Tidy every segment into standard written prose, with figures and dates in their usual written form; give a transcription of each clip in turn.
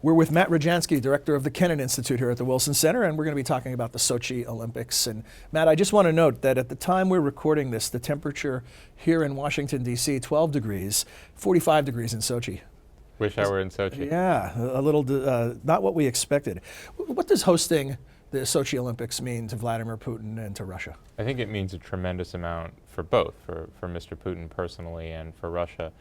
We're with Matt Rojansky, director of the Kennan Institute here at the Wilson Center, and we're going to be talking about the Sochi Olympics. And Matt, I just want to note that at the time we're recording this, the temperature here in Washington, D.C., 12 degrees, 45 degrees in Sochi. Wish I were in Sochi. Yeah, a little, not what we expected. What does hosting the Sochi Olympics mean to Vladimir Putin and to Russia? I think it means a tremendous amount for both, for Mr. Putin personally and for Russia.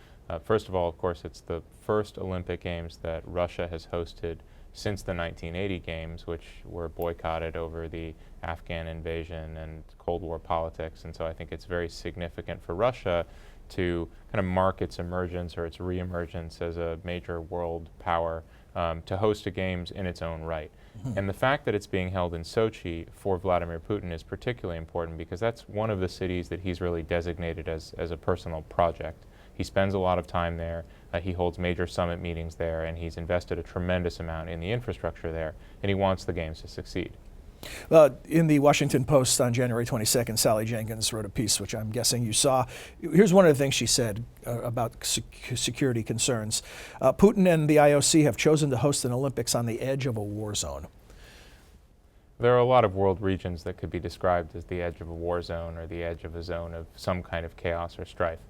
First of all, of course, it's the first Olympic Games that Russia has hosted since the 1980 Games, which were boycotted over the Afghan invasion and Cold War politics. And so I think it's very significant for Russia to kind of mark its emergence or its reemergence as a major world power to host a Games in its own right. And the fact that it's being held in Sochi for Vladimir Putin is particularly important because that's one of the cities that he's really designated as a personal project. He spends a lot of time there, he holds major summit meetings there, and he's invested a tremendous amount in the infrastructure there, and he wants the Games to succeed. In the Washington Post on January 22nd, Sally Jenkins wrote a piece, which I'm guessing you saw. Here's one of the things she said about security concerns. Putin and the IOC have chosen to host an Olympics on the edge of a war zone. There are a lot of world regions that could be described as the edge of a war zone or the edge of a zone of some kind of chaos or strife.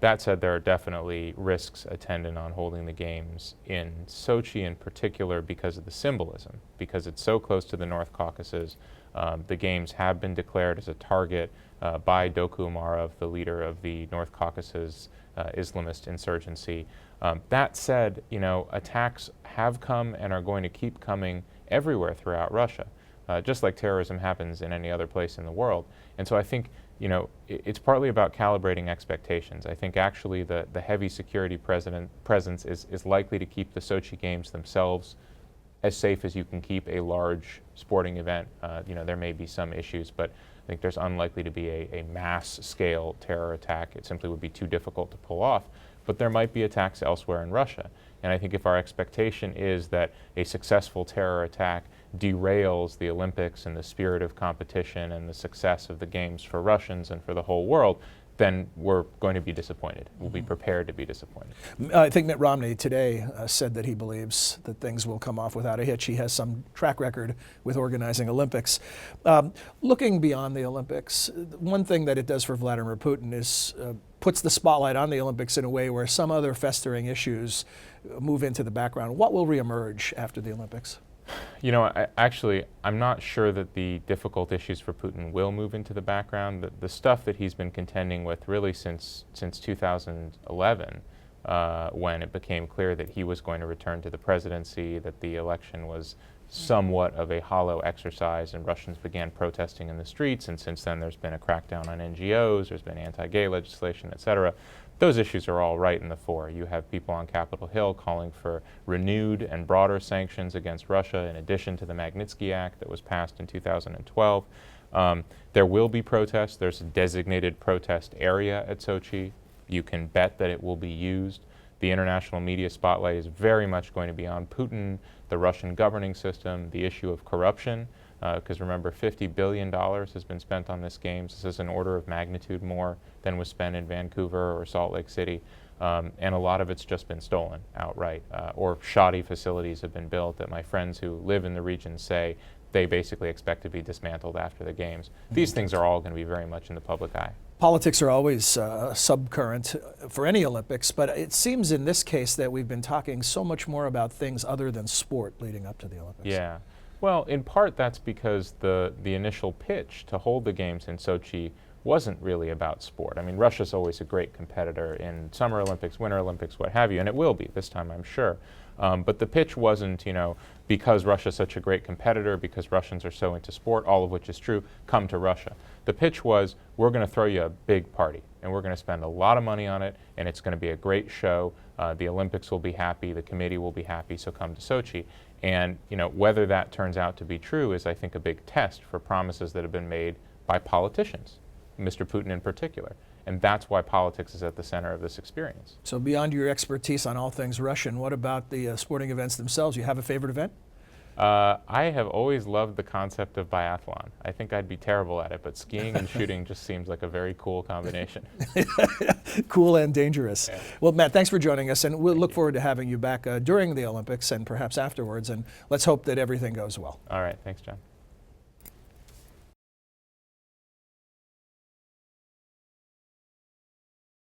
That said, there are definitely risks attendant on holding the Games in Sochi in particular because of the symbolism, because it's so close to the North Caucasus. The Games have been declared as a target by Doku Umarov, the leader of the North Caucasus Islamist insurgency. That said, you know, attacks have come and are going to keep coming everywhere throughout Russia, just like terrorism happens in any other place in the world. And so I think, you know, it's partly about calibrating expectations. I think actually the heavy security presence is likely to keep the Sochi Games themselves as safe as you can keep a large sporting event. You know, there may be some issues, but I think there's unlikely to be a mass-scale terror attack. It simply would be too difficult to pull off. But there might be attacks elsewhere in Russia. And I think if our expectation is that a successful terror attack derails the Olympics and the spirit of competition and the success of the Games for Russians and for the whole world, then we're going to be disappointed. We'll be prepared to be disappointed. I think Mitt Romney today said that he believes that things will come off without a hitch. He has some track record with organizing Olympics. Looking beyond the Olympics, one thing that it does for Vladimir Putin is puts the spotlight on the Olympics in a way where some other festering issues move into the background. What will reemerge after the Olympics? You know, I'm not sure that the difficult issues for Putin will move into the background. The stuff that he's been contending with really since 2011, when it became clear that he was going to return to the presidency, that the election was somewhat of a hollow exercise, and Russians began protesting in the streets, and since then there's been a crackdown on NGOs, there's been anti-gay legislation, etc. Those issues are all right in the fore. You have people on Capitol Hill calling for renewed and broader sanctions against Russia in addition to the Magnitsky Act that was passed in 2012. There will be protests. There's a designated protest area at Sochi. You can bet that it will be used. The international media spotlight is very much going to be on Putin, the Russian governing system, the issue of corruption, because remember, $50 billion has been spent on this Games. This is an order of magnitude more than was spent in Vancouver or Salt Lake City, and a lot of it's just been stolen outright, or shoddy facilities have been built that my friends who live in the region say they basically expect to be dismantled after the Games. These things are all going to be very much in the public eye. Politics are always subcurrent for any Olympics, but it seems in this case that we've been talking so much more about things other than sport leading up to the Olympics. Yeah. Well, in part that's because the initial pitch to hold the Games in Sochi wasn't really about sport. I mean, Russia's always a great competitor in Summer Olympics, Winter Olympics, what have you, and it will be this time, I'm sure. But the pitch wasn't, you know, because Russia's such a great competitor, because Russians are so into sport, all of which is true, come to Russia. The pitch was, we're going to throw you a big party, and we're going to spend a lot of money on it, and it's going to be a great show. The Olympics will be happy, the committee will be happy, so come to Sochi. And, you know, whether that turns out to be true is, I think, a big test for promises that have been made by politicians, Mr. Putin in particular. And that's why politics is at the center of this experience. So beyond your expertise on all things Russian, what about the sporting events themselves? You have a favorite event? I have always loved the concept of biathlon. I think I'd be terrible at it, but skiing and shooting just seems like a very cool combination. Cool and dangerous. Yeah. Well, Matt, thanks for joining us, and we'll look forward to having you back during the Olympics and perhaps afterwards, and let's hope that everything goes well. All right, thanks, John.